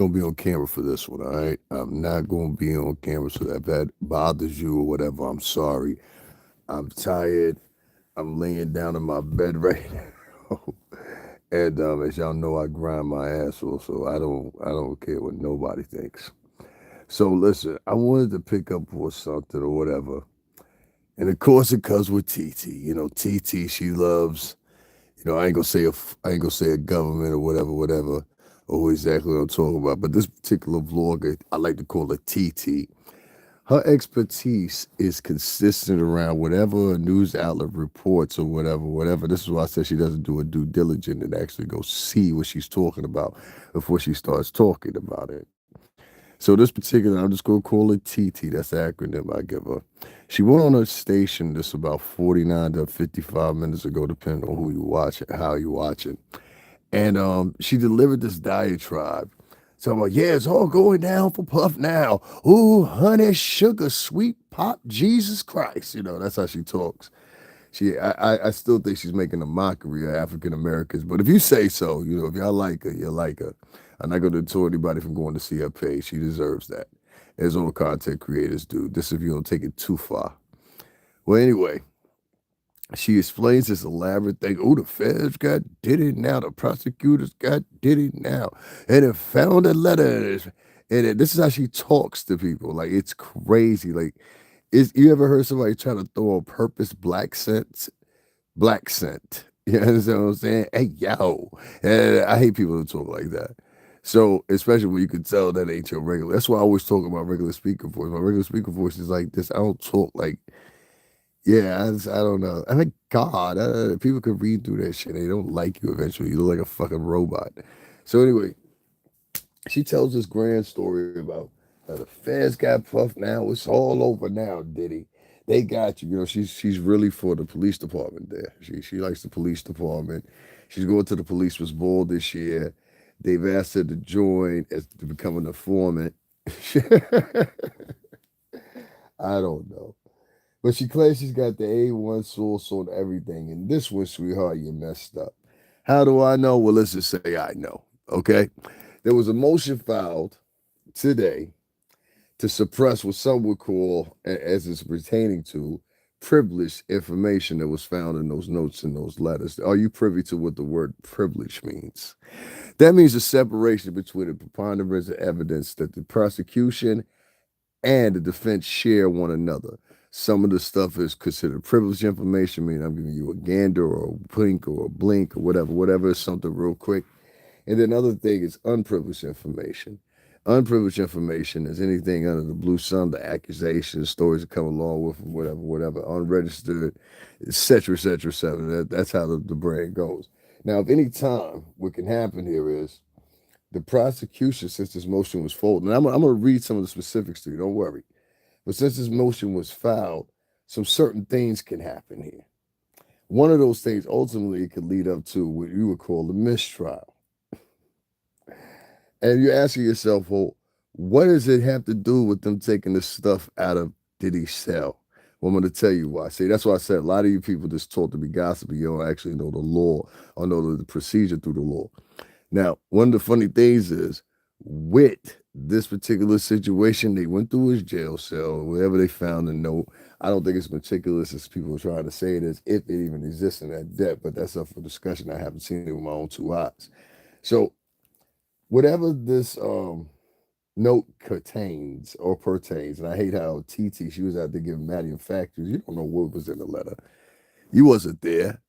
gonna be on camera for this one, all right? I'm not gonna be on camera, so if that bothers you or whatever, I'm sorry. I'm tired. I'm laying down in my bed right now. And as y'all know, I grind my ass off, so I don't care what nobody thinks. So listen, I wanted to pick up for something or whatever. And of course it comes with TT. You know, TT, she loves, I ain't gonna say I ain't gonna say a government or whatever, or exactly what I'm talking about. But this particular vlogger, I like to call her TT. Her expertise is consistent around whatever a news outlet reports or whatever. This is why I said she doesn't do a due diligence and actually go see what she's talking about before she starts talking about it. So this particular, I'm just gonna call it TT. That's the acronym I give her. She went on a station just about 49 to 55 minutes ago, depending on who you watch it, how you watch it. And she delivered this diatribe. So I'm like, yeah, it's all going down for Puff now. Ooh, honey, sugar, sweet pop, Jesus Christ. That's how she talks. I still think she's making a mockery of African Americans. But if you say so, if y'all like her, you like her. I'm not going to deter anybody from going to see her page. She deserves that, as all content creators do. This if you don't take it too far. Well, anyway, she explains this elaborate thing. Oh, the feds got Diddy now. The prosecutors got Diddy now. And it found a letter. This is how she talks to people. Like, it's crazy. Like, you ever heard somebody try to throw on purpose black scent? Black scent. You understand what I'm saying? Hey, yo. And I hate people who talk like that. So, especially when you can tell that ain't your regular. That's why I always talk about regular speaker voice. My regular speaker voice is like this. I don't talk like, yeah, I don't know. I mean, God, people can read through that shit. They don't like you eventually. You look like a fucking robot. So, anyway, she tells this grand story about how the feds got Puff now. It's all over now, Diddy. They got you. She's really for the police department there. She likes the police department. She's going to the policeman's ball this year. They've asked her to join as to become an informant. I don't know. But she claims she's got the A1 source on everything. And this one, sweetheart, you messed up. How do I know? Well, let's just say I know. Okay. There was a motion filed today to suppress what some would call, as it's pertaining to, privileged information that was found in those notes and those letters. Are you privy to what the word privilege means? That means a separation between the preponderance of evidence that the prosecution and the defense share one another. Some of the stuff is considered privileged information, meaning I'm giving you a gander or a blink or a blink or whatever is something real quick. And then another thing is unprivileged information. Unprivileged information is anything under the blue sun, the accusations, stories that come along with them, whatever, unregistered, et cetera, et cetera, et cetera. That's how the brain goes. Now, if any time, what can happen here is the prosecution, since this motion was filed, and I'm going to read some of the specifics to you, don't worry. But since this motion was filed, some certain things can happen here. One of those things ultimately could lead up to what you would call a mistrial. And you're asking yourself, well, what does it have to do with them taking the stuff out of Diddy's cell? Well, I'm going to tell you why. See, that's why I said a lot of you people just taught to be gossipy. You don't actually know the law or know the procedure through the law. Now, one of the funny things is with this particular situation, they went through his jail cell, whatever they found the note. I don't think it's meticulous as people are trying to say it is, if it even exists in that depth, but that's up for discussion. I haven't seen it with my own two eyes. So whatever this note contains or pertains, and I hate how TT, she was out there giving Maddie and factors. You don't know what was in the letter. You wasn't there.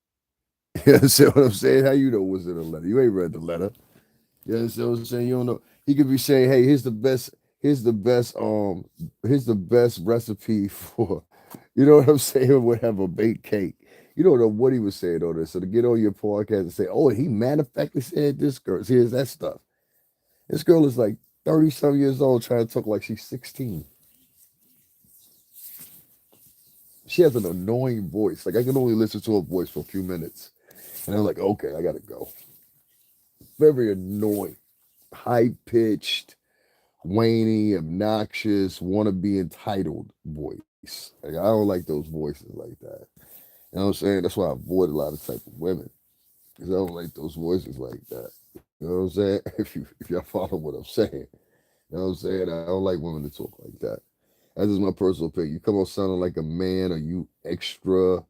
You understand what I'm saying? How you know what's in the letter? You ain't read the letter. You understand what I'm saying? You don't know. He could be saying, hey, here's the best recipe for, you know what I'm saying, would have a baked cake. You don't know what he was saying on this. So to get on your podcast and say, oh, he manufactured said this girl. See, here's that stuff. This girl is like 30 some years old trying to talk like she's 16. She has an annoying voice. Like I can only listen to her voice for a few minutes. And I'm like, okay, I gotta go. Very annoying, high pitched, whiny, obnoxious, want to be entitled voice. Like, I don't like those voices like that. You know what I'm saying? That's why I avoid a lot of type of women because I don't like those voices like that. You know what I'm saying? If y'all follow what I'm saying. You know what I'm saying? I don't like women to talk like that. That's just my personal opinion. You come on sounding like a man or you extra.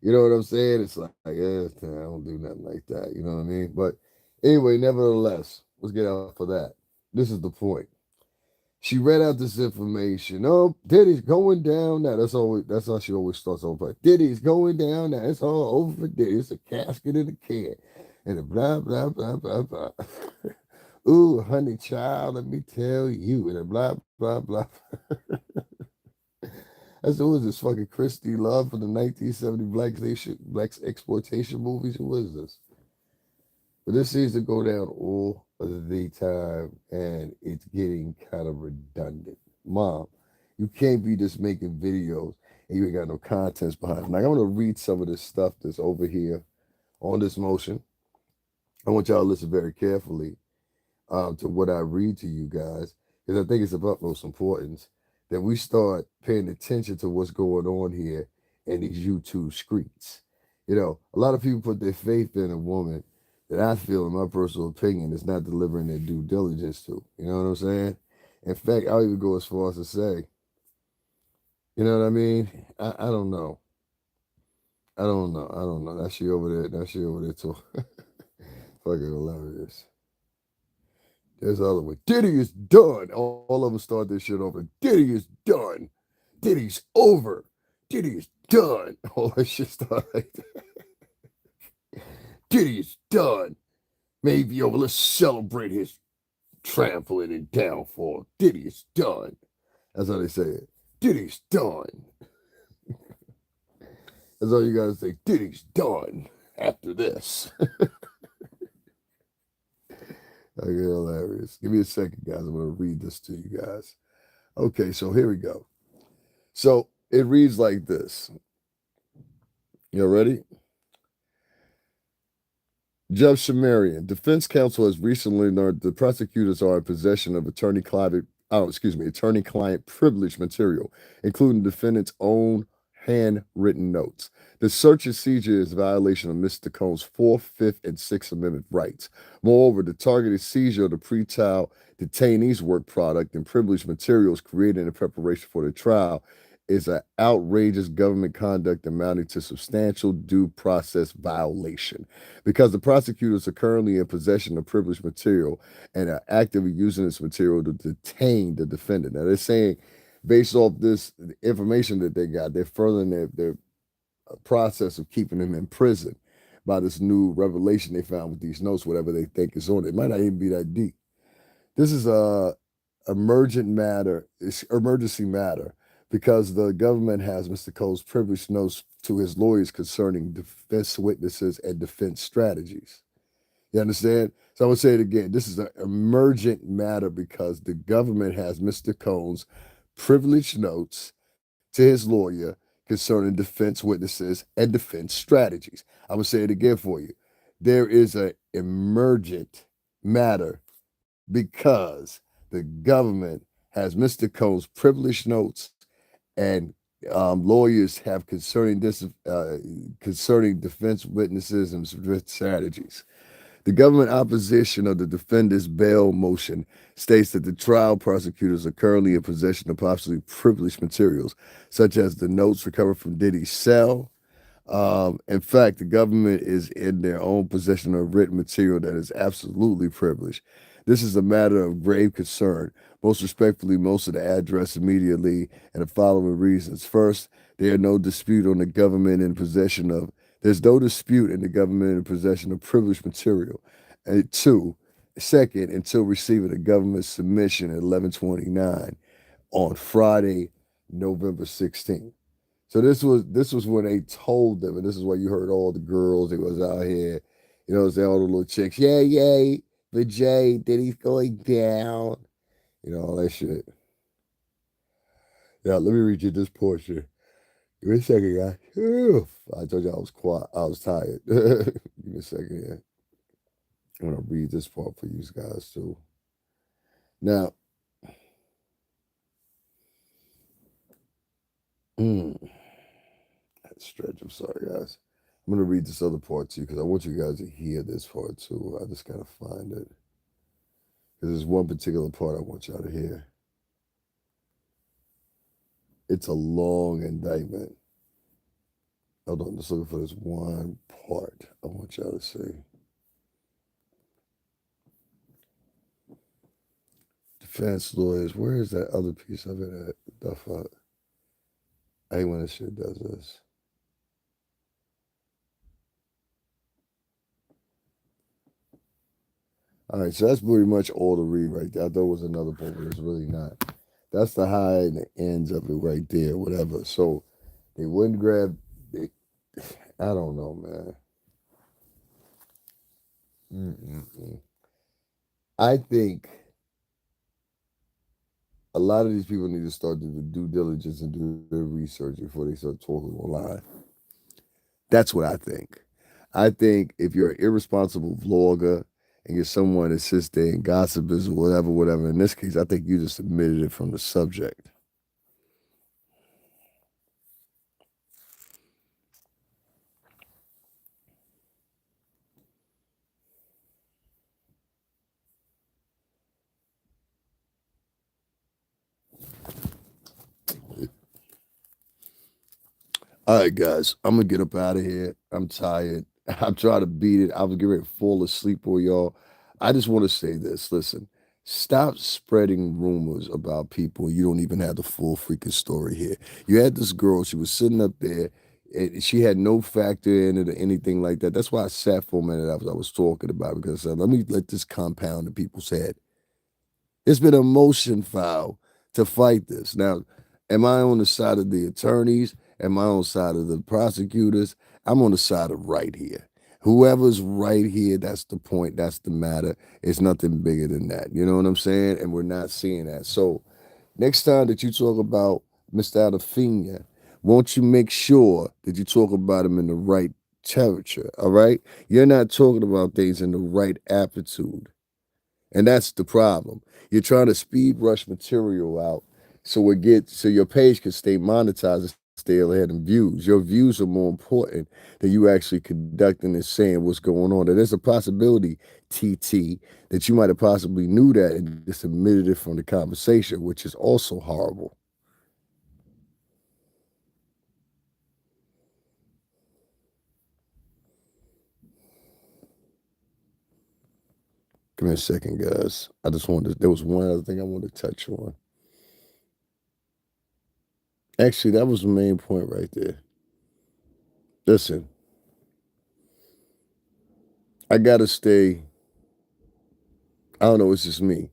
You know what I'm saying? It's like, I don't do nothing like that. You know what I mean? But anyway, nevertheless, let's get out for that. This is the point. She read out this information. Oh, Diddy's going down now. That's how she always starts over. Diddy's going down now. It's all over for Diddy. It's a casket in a can. And a blah blah blah blah blah. Ooh, honey child, let me tell you. And a blah blah blah. That's who is this fucking Christy Love from the 1970 black exploitation movies? Who is this? But this seems to go down all of the time, and it's getting kind of redundant. Mom, you can't be just making videos and you ain't got no contents behind it. Like, I'm gonna read some of this stuff that's over here on this motion. I want y'all to listen very carefully to what I read to you guys, because I think it's of utmost importance that we start paying attention to what's going on here in these YouTube streets. You know, a lot of people put their faith in a woman that I feel, in my personal opinion, is not delivering their due diligence to. You know what I'm saying? In fact, I'll even go as far as to say, you know what I mean? I don't know. I don't know. I don't know. That shit over there. That shit over there too. Fucking hilarious. There's the other one. Diddy is done. All of them start this shit over. Diddy is done. Diddy's over. Diddy is done. All that shit start like that. Diddy is done. Maybe over. Let's celebrate his trampling and downfall. Diddy is done. That's how they say it. Diddy's done. That's all you gotta say. Diddy's done after this. Okay, hilarious. Give me a second, guys. I'm gonna read this to you guys. Okay, so here we go. So it reads like this. You ready? Judge Shamarian, defense counsel has recently learned the prosecutors are in possession of attorney-client privilege material, including defendant's own handwritten notes. The search and seizure is a violation of Mr. Cohn's Fourth, Fifth, and Sixth Amendment rights. Moreover, the targeted seizure of the pretrial detainees' work product and privileged materials created in preparation for the trial is an outrageous government conduct amounting to substantial due process violation. Because the prosecutors are currently in possession of privileged material and are actively using this material to detain the defendant. Now, they're saying, based off this information that they got, they're furthering their process of keeping him in prison by this new revelation they found with these notes, whatever they think is on it. It might not even be that deep. This is a emergency matter, because the government has Mr. Cole's privileged notes to his lawyers concerning defense witnesses and defense strategies. You understand? So I'm going to say it again. This is an emergent matter because the government has Mr. Cohn's privileged notes to his lawyer concerning defense witnesses and defense strategies. I'm going to say it again for you. There is an emergent matter because the government has Mr. Cohn's privileged notes and lawyers have concerning this concerning defense witnesses and strategies. The government opposition of the defendant's bail motion states that the trial prosecutors are currently in possession of possibly privileged materials, such as the notes recovered from Diddy's cell. In fact, the government is in their own possession of written material that is absolutely privileged. This is a matter of grave concern. Most respectfully, most of the address immediately, and the following reasons. First, there's no dispute in the government in possession of privileged material. And second, until receiving the government's submission at 11:29 on Friday, November 16th. So this was when they told them, and this is why you heard all the girls that was out here, all the little chicks, yay, Vijay, Diddy's going down, all that shit. Yeah, let me read you this portion. Give me a second, guys. I told you I was quiet. I was tired. Give me a second here. I'm gonna read this part for you guys too. Now, that stretch. I'm sorry, guys. I'm gonna read this other part too because I want you guys to hear this part too. I just gotta find it because there's one particular part I want y'all to hear. It's a long indictment. Hold on, just looking for this one part I want y'all to see. Defense lawyers, where is that other piece of it at? The fuck? I hate when this shit does this. All right, so that's pretty much all to read right there. I thought it was another part, but it's really not. That's the high and the ends of it right there, whatever. So they wouldn't grab. They, I don't know, man. Mm-mm-mm. I think a lot of these people need to start doing the due diligence and do their research before they start talking online. That's what I think. I think if you're an irresponsible vlogger and you're someone that sits there and gossips or whatever, whatever, in this case, I think you just admitted it from the subject. All right, guys, I'm gonna get up out of here. I'm tired. I'm trying to beat it. I was getting ready to fall asleep on y'all. I just want to say this. Listen, stop spreading rumors about people. You don't even have the full freaking story here. You had this girl, she was sitting up there, and she had no factor in it or anything like that. That's why I sat for a minute after I was talking about it, because I said, let me let this compound in people's head. It's been a motion file to fight this. Now, am I on the side of the attorneys? Am I on the side of the prosecutors? I'm on the side of right here. Whoever's right here, that's the point. That's the matter. It's nothing bigger than that. You know what I'm saying? And we're not seeing that. So next time that you talk about Mr. Adafina, won't you make sure that you talk about him in the right temperature? All right? You're not talking about things in the right aptitude. And that's the problem. You're trying to speed rush material out so your page can stay monetized and stay ahead in views. Your views are more important than you actually conducting and saying what's going on. And there's a possibility, TT, that you might have possibly knew that and just omitted it from the conversation, which is also horrible. Give me a second, guys. There was one other thing I wanted to touch on. Actually, that was the main point right there. Listen, I gotta stay. I don't know, it's just me.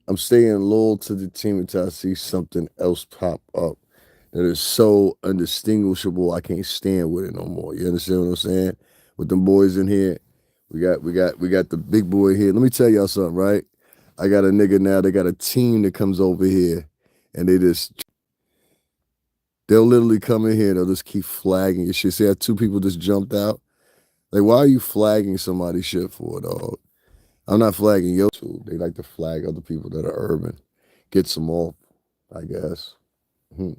I'm staying loyal to the team until I see something else pop up that is so undistinguishable I can't stand with it no more. You understand what I'm saying? With them boys in here, we got the big boy here. Let me tell y'all something, right? I got a nigga now, they got a team that comes over here and they'll literally come in here, they'll just keep flagging your shit. See how two people just jumped out? Like, why are you flagging somebody's shit for, dog? I'm not flagging your too. They like to flag other people that are urban. Gets them off, I guess. Hmm.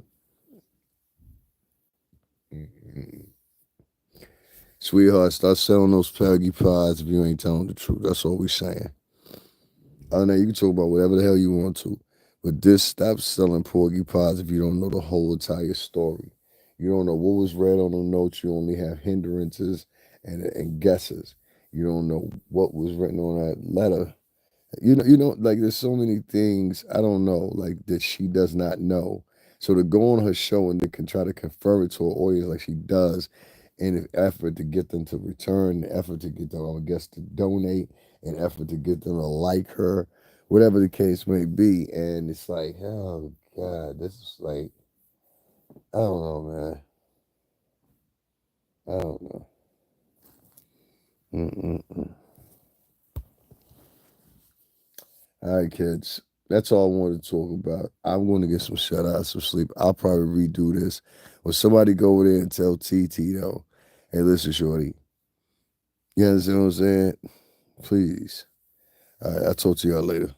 Sweetheart, start selling those Peggy pies if you ain't telling the truth. That's all we saying. I know you can talk about whatever the hell you want to, but this stop selling porgy pies if you don't know the whole entire story. You don't know what was read on the notes. You only have hindrances and guesses. You don't know what was written on that letter. Like there's so many things I don't know, like that she does not know. So to go on her show and they can try to confirm it to her audience like she does, in an effort to get them to return, an effort to get them, I guess, to donate, an effort to get them to like her, whatever the case may be. And it's like, oh God, this is like, I don't know, man. I don't know. Mm-mm-mm. All right, kids. That's all I wanted to talk about. I'm going to get some shut eye, some sleep. I'll probably redo this. Or somebody go over there and tell TT, though, hey, listen, shorty. You understand what I'm saying? Please. All right, I'll talk to y'all later.